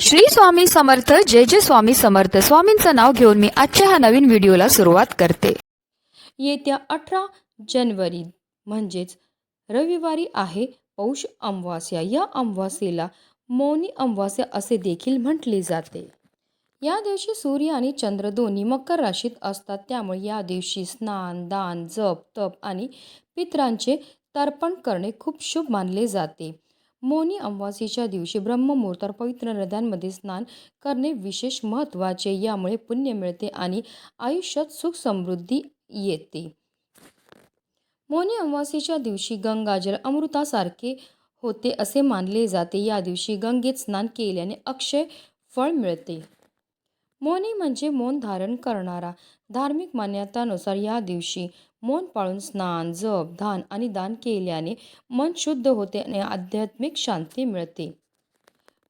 श्री स्वामी समर्थ. जय जय स्वामी समर्थ. स्वामींचं नाव घेऊन मी आजच्या ह्या नवीन व्हिडिओला सुरुवात करते. येत्या 18 जानेवारी म्हणजेच रविवारी आहे पौष अमावास्या. या अमावास्येला मौनी अमावास्या असे देखील म्हटले जाते. या दिवशी सूर्य आणि चंद्र दोन्ही मकर राशीत असतात. त्यामुळे या दिवशी स्नान, दान, जप, तप आणि पितरांचे तर्पण करणे खूप शुभ मानले जाते. मौनी अमावास्येच्या दिवशी ब्रह्ममुहूर्तावर पवित्र नद्यांमध्ये स्नान करणे विशेष महत्त्वाचे. यामुळे पुण्य मिळते आणि आयुष्यात सुख समृद्धी येते. मौनी अमावास्येच्या दिवशी गंगाजल अमृतासारखे होते असे मानले जाते. या दिवशी गंगेत स्नान केल्याने अक्षय फळ मिळते. मौनी म्हणजे मौन धारण करणारा. धार्मिक मान्यतानुसार या दिवशी मौन पाळून स्नान, जप, ध्यान आणि दान केल्याने मन शुद्ध होते आणि आध्यात्मिक शांती मिळते.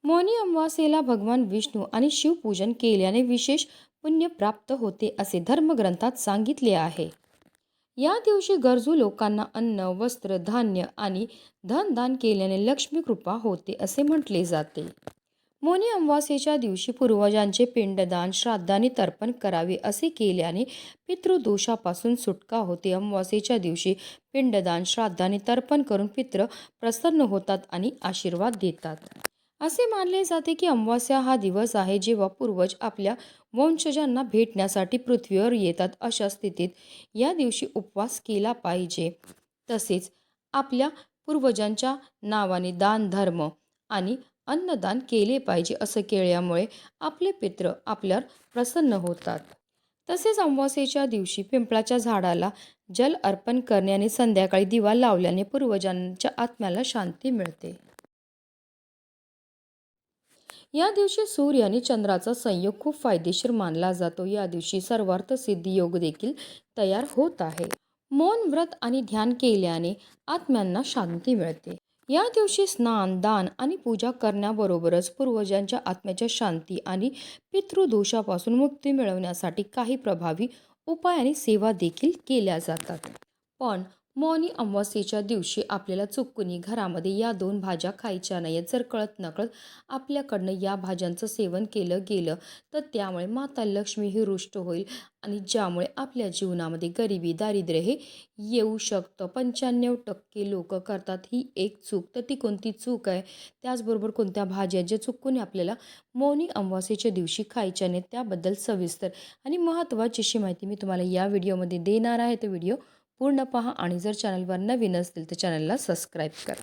मौनी अमावास्येला भगवान विष्णू आणि शिवपूजन केल्याने विशेष पुण्य प्राप्त होते असे धर्मग्रंथात सांगितले आहे. या दिवशी गरजू लोकांना अन्न, वस्त्र, धान्य आणि धन दान केल्याने लक्ष्मी कृपा होते असे म्हटले जाते. मौनी अमावास्येच्या दिवशी पूर्वजांचे पिंडदान, श्राद्ध आणि तर्पण करावे. असे केल्याने पितृदोषापासून सुटका होते. अमावास्येच्या दिवशी पिंडदान, श्राद्ध आणि तर्पण करून पितृ प्रसन्न होतात आणि आशीर्वाद देतात. असे मानले जाते की अमावास्या हा दिवस आहे जेव्हा पूर्वज आपल्या वंशजांना भेटण्यासाठी पृथ्वीवर येतात. अशा स्थितीत या दिवशी उपवास केला पाहिजे. तसेच आपल्या पूर्वजांच्या नावाने दान, धर्म आणि अन्नदान केले पाहिजे. असं केल्यामुळे आपले पितृ आपल्यावर प्रसन्न होतात. तसेच अमावास्येच्या दिवशी पिंपळाच्या झाडाला जल अर्पण करणे आणि संध्याकाळी दिवा लावल्याने पूर्वजांच्या आत्म्याला शांती मिळते. या दिवशी सूर्य आणि चंद्राचा संयोग खूप फायदेशीर मानला जातो. या दिवशी सर्वार्थ सिद्धी योग देखील तयार होत आहे. मौन व्रत आणि ध्यान केल्याने आत्म्यांना शांती मिळते. या दिवशी स्नान, दान आणि पूजा करण्याबरोबरच पूर्वजांच्या आत्म्याच्या शांती आणि पितृदोषापासून मुक्ती मिळवण्यासाठी काही प्रभावी उपाय आणि सेवा देखील केल्या जातात. पण मौनी अमावास्येच्या दिवशी आपल्याला चुकूनही घरामध्ये या 2 भाज्या खायच्या नाहीत. जर कळत नकळत आपल्याकडनं या भाज्यांचं सेवन केलं गेलं तर त्यामुळे माता लक्ष्मी ही रुष्ट होईल आणि ज्यामुळे आपल्या जीवनामध्ये गरिबी, दारिद्र्य हे येऊ शकतं. 95% लोक करतात ही एक चूक. तर ती कोणती चूक आहे, त्याचबरोबर कोणत्या भाज्या ज्या चुकून आपल्याला मौनी अमावास्येच्या दिवशी खायच्या नाहीत, त्याबद्दल सविस्तर आणि महत्त्वाची अशी माहिती मी तुम्हाला या व्हिडिओमध्ये देणार आहे. तर व्हिडिओ पूर्ण पहा आणि जर चॅनलवर नवीन असतील तर चॅनलला सबस्क्राईब करा.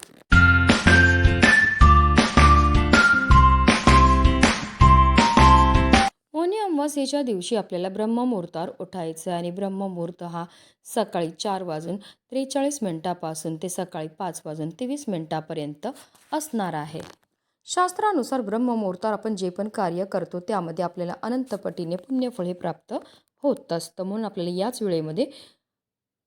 मौनी अमावास्येच्या दिवशी आपल्याला ब्रह्ममुहूर्तावर उठायचं आहे आणि ब्रह्ममुहूर्त हा सकाळी 4:43 ते सकाळी 5:23 असणार आहे. शास्त्रानुसार ब्रह्ममुहूर्तावर आपण जे पण कार्य करतो त्यामध्ये आपल्याला अनंत पटीने पुण्यफळ हे प्राप्त होत असतं. म्हणून आपल्याला याच वेळेमध्ये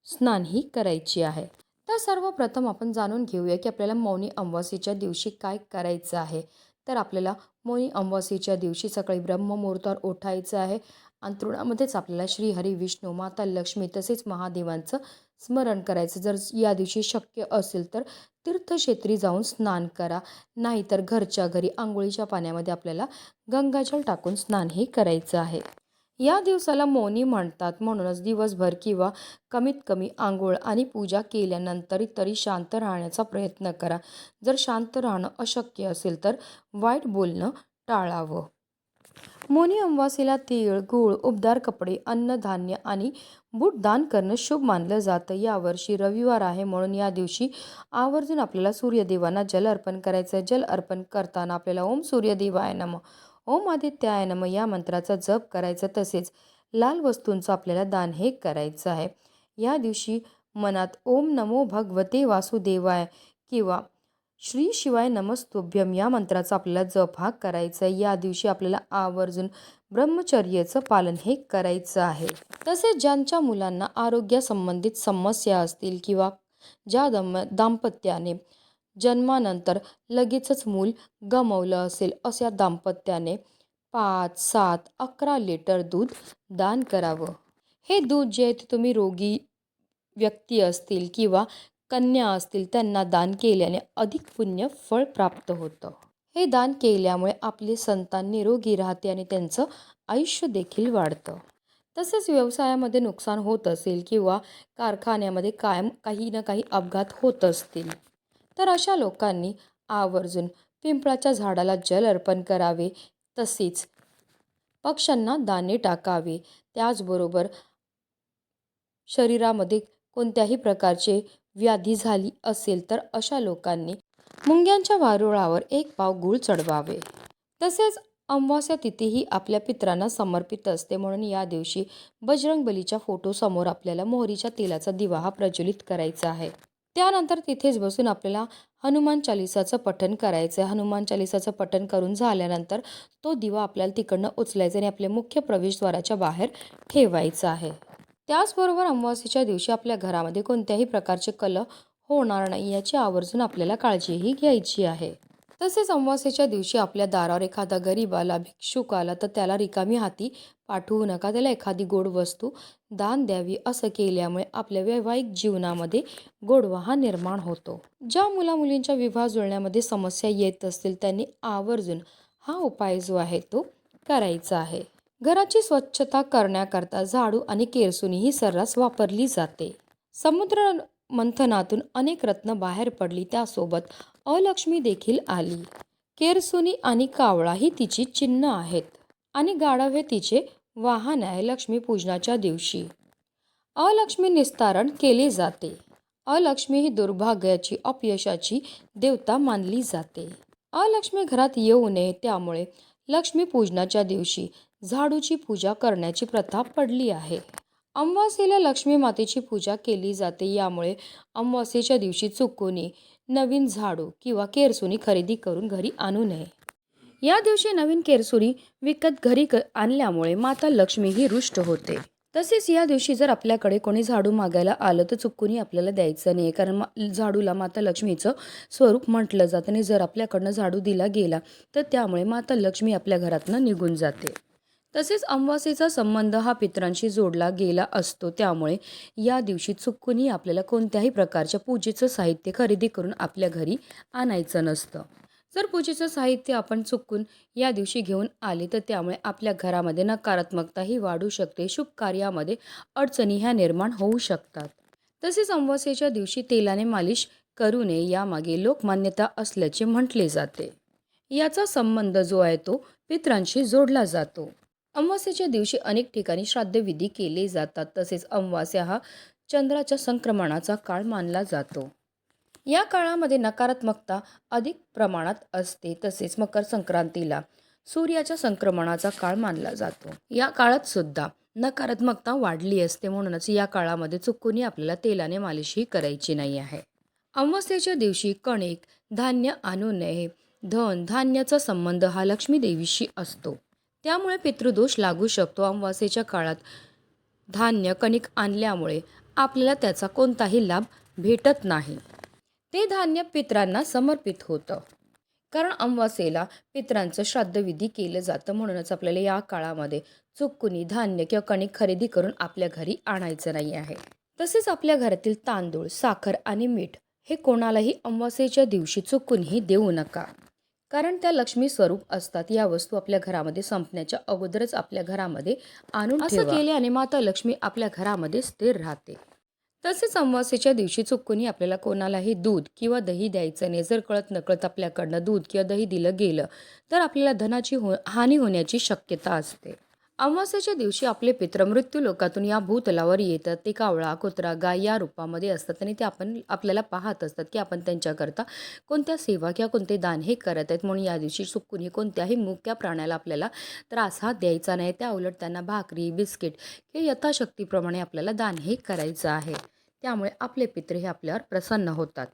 स्नान ही करायची आहे. तर सर्वप्रथम आपण जाणून घेऊया की आपल्याला मौनी अमावास्येच्या दिवशी काय करायचं आहे. तर आपल्याला मौनी अमावास्येच्या दिवशी सकाळी ब्रह्ममुहूर्तावर उठायचं आहे. अंथरुणामध्येच आपल्याला श्री हरी, विष्णू, माता लक्ष्मी तसेच महादेवांचं स्मरण करायचं. जर या दिवशी शक्य असेल तर तीर्थक्षेत्री जाऊन स्नान करा, नाहीतर घरच्या घरी आंघोळीच्या पाण्यामध्ये आपल्याला गंगाजल टाकून स्नान हे करायचं आहे. या दिवसाला मौनी म्हणतात. म्हणूनच दिवसभर किंवा कमीत कमी आंघोळ आणि पूजा केल्यानंतर तरी शांत राहण्याचा प्रयत्न करा. जर शांत राहणं अशक्य असेल तर वाईट बोलणं टाळावं. मौनी अमावास्येला तीळ, गूळ, उबदार कपडे, अन्नधान्य आणि बूट दान करणं शुभ मानलं जातं. यावर्षी रविवार आहे म्हणून या दिवशी आवर्जून आपल्याला सूर्यदेवांना जल अर्पण करायचं. जल अर्पण करताना आपल्याला ओम सूर्यदेवाय नमः, ओम आदित्याय नमः या मंत्राचा जप करायचा. तसेच लाल वस्तूंचं आपल्याला दान हे करायचं आहे. या दिवशी मनात ओम नमो भगवते वासुदेवाय किंवा श्री शिवाय नमस्तुभ्यम या मंत्राचा आपल्याला जप हा करायचा आहे. या दिवशी आपल्याला आवर्जून ब्रह्मचर्याचं पालन हे करायचं आहे. तसेच ज्यांच्या मुलांना आरोग्यासंबंधित समस्या असतील किंवा ज्या दाम्पत्याने जन्मानंतर लगेचच मूल गमावलं असेल, अशा दाम्पत्याने 5, 7, 11 लिटर दूध दान करावं. हे दूध जे आहे ते तुम्ही रोगी व्यक्ती असतील किंवा कन्या असतील त्यांना दान केल्याने अधिक पुण्य फळ प्राप्त होतं. हे दान केल्यामुळे आपले संतान निरोगी राहते आणि त्यांचं आयुष्य देखील वाढतं. तसेच व्यवसायामध्ये नुकसान होत असेल किंवा कारखान्यामध्ये कायम काही ना काही अपघात होत असतील तर अशा लोकांनी आवर्जून पिंपळाच्या झाडाला जल अर्पण करावे, तसेच पक्ष्यांना दाणे टाकावे. त्याचबरोबर शरीरामध्ये कोणत्याही प्रकारचे व्याधी झाली असेल तर अशा लोकांनी मुंग्यांच्या वारुळावर 1 पाव गूळ चढवावे. तसेच अमावास्या तिथी ही आपल्या पितरांना समर्पित असते, म्हणून या दिवशी बजरंगबलीच्या फोटोसमोर आपल्याला मोहरीच्या तेलाचा दिवा हा प्रज्वलित करायचा आहे. त्यानंतर तिथेच बसून आपल्याला हनुमान चालिसाचं पठण करायचं आहे. हनुमान चालिसाचं पठण करून झाल्यानंतर तो दिवा आपल्याला तिकडनं उचलायचा आणि आपल्या मुख्य प्रवेशद्वाराच्या बाहेर ठेवायचा आहे. त्याचबरोबर अमावास्येच्या दिवशी आपल्या घरामध्ये कोणत्याही प्रकारचे कलह होणार नाही याची आवर्जून आपल्याला काळजीही घ्यायची आहे. तसेच अमावास्येच्या दिवशी आपल्या दारावर एखादा गरीब आला, भिक्षुक आला तर त्याला रिकामी हाती पाठवू नका. त्याला एखादी गोड वस्तू दान द्यावी. असं केल्यामुळे आपल्या वैवाहिक जीवनामध्ये गोडवा हा निर्माण होतो. ज्या मुलामुलींच्या विवाह जुळण्यामध्ये समस्या येत असतील त्यांनी आवर्जून हा उपाय जो आहे तो करायचा आहे. घराची स्वच्छता करण्याकरता झाडू आणि केरसुनी ही सर्रास वापरली जाते. समुद्र मंथनातून अनेक रत्न बाहेर पडली, त्यासोबत अलक्ष्मी देखील आली. केरसुनी आणि कावळा ही तिची चिन्ह आहेत आणि गाढव हे तिचे वाहन आहे. लक्ष्मी पूजनाच्या दिवशी अलक्ष्मी निस्तारण केले जाते. अलक्ष्मी ही दुर्भाग्याची, अपयशाची देवता मानली जाते. अलक्ष्मी घरात येऊ नये, त्यामुळे लक्ष्मी पूजनाच्या दिवशी झाडूची पूजा करण्याची प्रथा पडली आहे. अमावास्येला लक्ष्मी मातेची पूजा केली जाते. यामुळे अमावास्येच्या दिवशी चुकूनही नवीन झाडू किंवा केरसुनी खरेदी करून घरी आणू नये. या दिवशी नवीन केरसुनी विकत घरी आणल्यामुळे माता लक्ष्मी ही रुष्ट होते. तसेच या दिवशी जर आपल्याकडे कोणी झाडू मागायला आलं तर चुकूनही आपल्याला द्यायचं नाही, कारण झाडूला माता लक्ष्मीचं स्वरूप म्हटलं जातं आणि जर आपल्याकडनं झाडू दिला गेला तर त्यामुळे माता लक्ष्मी आपल्या घरातनं निघून जाते. तसेच अमावास्येचा संबंध हा पितरांशी जोडला गेला असतो, त्यामुळे या दिवशी चुकूनही आपल्याला कोणत्याही प्रकारच्या पूजेचं साहित्य खरेदी करून आपल्या घरी आणायचं नसतं. जर पूजेचं साहित्य आपण चुकून या दिवशी घेऊन आले तर त्यामुळे आपल्या घरामध्ये नकारात्मकताही वाढू शकते. शुभ कार्यामध्ये अडचणी ह्या निर्माण होऊ शकतात. तसेच अमावास्येच्या दिवशी तेलाने मालिश करू नये, यामागे लोकमान्यता असल्याचे म्हटले जाते. याचा संबंध जो आहे तो पितरांशी जोडला जातो. अमावास्येच्या दिवशी अनेक ठिकाणी श्राद्धविधी केले जातात. तसेच अमावास्या हा चंद्राच्या संक्रमणाचा काळ मानला जातो. या काळामध्ये नकारात्मकता अधिक प्रमाणात असते. तसेच मकर संक्रांतीला सूर्याच्या संक्रमणाचा काळ मानला जातो. या काळात सुद्धा नकारात्मकता वाढली असते, म्हणूनच या काळामध्ये चुकूनही आपल्याला तेलाने मालिशही करायची नाही आहे. अमावास्येच्या दिवशी कणिक धान्य आणू नये. धन धान्याचा संबंध हा लक्ष्मी देवीशी असतो, त्यामुळे पितृदोष लागू शकतो. अमावास्येच्या काळात धान्य कणिक आणल्यामुळे आपल्याला त्याचा कोणताही लाभ भेटत नाही. ते धान्य पितरांना समर्पित होतं, कारण अमावास्येला पितरांचं श्राद्धविधी केलं जातं. म्हणूनच आपल्याला या काळामध्ये चुकूनही धान्य किंवा कणिक खरेदी करून आपल्या घरी आणायचं नाही आहे. तसेच आपल्या घरातील तांदूळ, साखर आणि मीठ हे कोणालाही अमावास्येच्या दिवशी चुकूनही देऊ नका, कारण त्या लक्ष्मी स्वरूप असतात. या वस्तू आपल्या घरामध्ये संपण्याच्या अगोदरच आपल्या घरामध्ये आणून ठेवा. असं केल्याने माता लक्ष्मी आपल्या घरामध्ये स्थिर राहते. तसेच अमावास्येच्या दिवशी चुकूनही आपल्याला कोणालाही दूध किंवा दही द्यायचं नाही. जर कळत नकळत आपल्याकडनं दूध किंवा दही दिलं गेलं तर आपल्याला धनाची हानी होण्याची शक्यता असते. अमावास्येच्या दिवशी आपले पित्र मृत्यू लोकातून या भूतलावर येतात. ते कावळा, कुत्रा, गाय या रूपामध्ये असतात आणि ते आपल्याला पाहत असतात की आपण त्यांच्याकरता कोणत्या सेवा किंवा कोणते दान हे करत आहेत. म्हणून या दिवशी चुकूनही कोणत्याही मुक्या प्राण्याला आपल्याला त्रास हा द्यायचा नाही. त्या उलट त्यांना भाकरी, बिस्किट हे यथाशक्तीप्रमाणे आपल्याला दान हे करायचं आहे. त्यामुळे आपले पित्र हे आपल्यावर प्रसन्न होतात.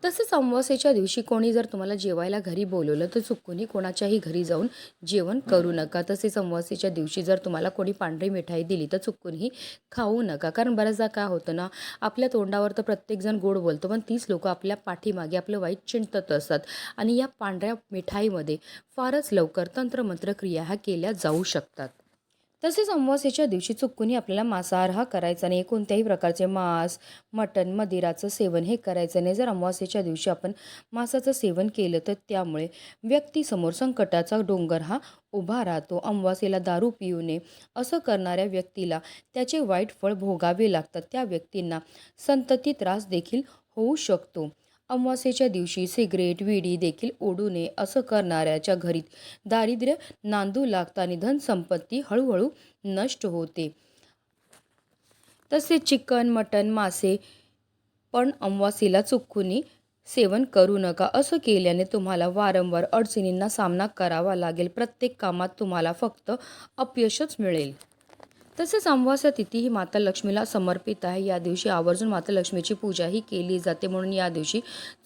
तसेच अमावास्येच्या दिवशी कोणी जर तुम्हाला जेवायला घरी बोलवलं तर चुकूनही कोणाच्याही घरी जाऊन जेवण करू नका. तसेच अमावास्येच्या दिवशी जर तुम्हाला कोणी पांढरी मिठाई दिली तर चुकूनही खाऊ नका, कारण बऱ्याचदा काय होतं ना, आपल्या तोंडावर तर प्रत्येकजण गोड बोलतो, पण तीच लोक आपल्या पाठीमागे आपलं वाईट चिंतत असतात आणि या पांढऱ्या मिठाईमध्ये फारच लवकर तंत्रमंत्र क्रिया ह्या केल्या जाऊ शकतात. तसेच अमावास्येच्या दिवशी चुकूनही आपल्याला मांसाहार हा करायचा नाही. कोणत्याही प्रकारचे मांस, मटण, मदिराचं सेवन हे करायचं नाही. जर अमावास्येच्या दिवशी आपण मांसाचं सेवन केलं तर त्यामुळे व्यक्तीसमोर संकटाचा डोंगर हा उभा राहतो. अमावास्येला दारू पिऊ नये असं करणाऱ्या व्यक्तीला त्याचे वाईट फळ भोगावे लागतात. त्या व्यक्तींना संतती त्रास देखील होऊ शकतो. अमावास्येच्या दिवशी सिगरेट, विडी देखील ओढू नये असं करणाऱ्याच्या घरी दारिद्र्य नांदू लागतं आणि धनसंपत्ती हळूहळू नष्ट होते. तसेच चिकन, मटण, मासे पण अमावास्येला चुकूनही सेवन करू नका. असं केल्याने तुम्हाला वारंवार अडचणींना सामना करावा लागेल. प्रत्येक कामात तुम्हाला फक्त अपयशच मिळेल. तसेच अमावास्या तिथी ही माता लक्ष्मीला समर्पित आहे. या दिवशी आवर्जून माता लक्ष्मीची पूजाही केली जाते. म्हणून या दिवशी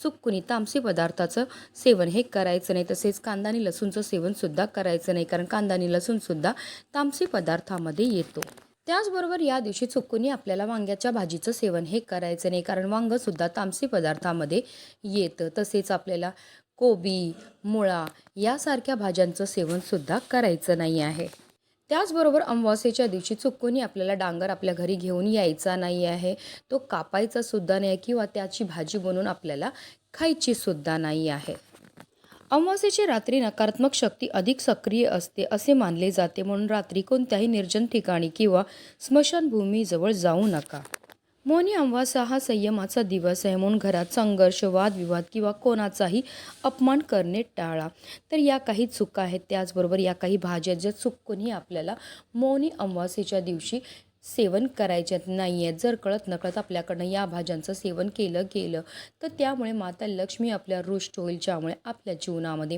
चुकूनही तामसी पदार्थाचं सेवन हे करायचं नाही. तसेच कांदा आणि लसूणचं सेवनसुद्धा करायचं नाही, कारण कांदा आणि लसूणसुद्धा तामसी पदार्थामध्ये येतो. त्याचबरोबर या दिवशी चुकूनही आपल्याला वांग्याच्या भाजीचं सेवन हे करायचं नाही, कारण वांगंसुद्धा तामसी पदार्थामध्ये येतं. तसेच आपल्याला कोबी, मुळा यासारख्या भाज्यांचं सेवनसुद्धा करायचं नाही आहे. त्याचबरोबर अमावास्येच्या दिवशी चुकूनही आपल्याला डांगर आपल्या घरी घेऊन यायचा नाही आहे. तो कापायचा सुद्धा नाही किंवा त्याची भाजी बनवून आपल्याला खायची सुद्धा नाही आहे. अमावास्येच्या रात्री नकारात्मक शक्ती अधिक सक्रिय असते असे मानले जाते. म्हणून रात्री कोणत्याही निर्जन ठिकाणी किंवा स्मशानभूमीजवळ जाऊ नका. मौनी अमावास्या हा संयमाचा दिवस आहे. म्हणून घरात संघर्ष, वादविवाद किंवा कोणाचाही अपमान करणे टाळा. तर या काही चुका आहेत. त्याचबरोबर या काही भाज्या ज्या चुकूनही आपल्याला मौनी अमावास्येच्या दिवशी सेवन करायच्यात नाही आहेत. जर कळत नकळत आपल्याकडनं या भाज्यांचं सेवन केलं गेलं तर त्यामुळे माता लक्ष्मी आपल्या रुष्ट होईल, ज्यामुळे आपल्या जीवनामध्ये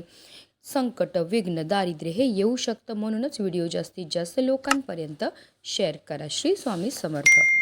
संकट, विघ्न, दारिद्र्य हे येऊ शकतं. म्हणूनच व्हिडिओ जास्तीत जास्त लोकांपर्यंत शेअर करा. श्री स्वामी समर्थ.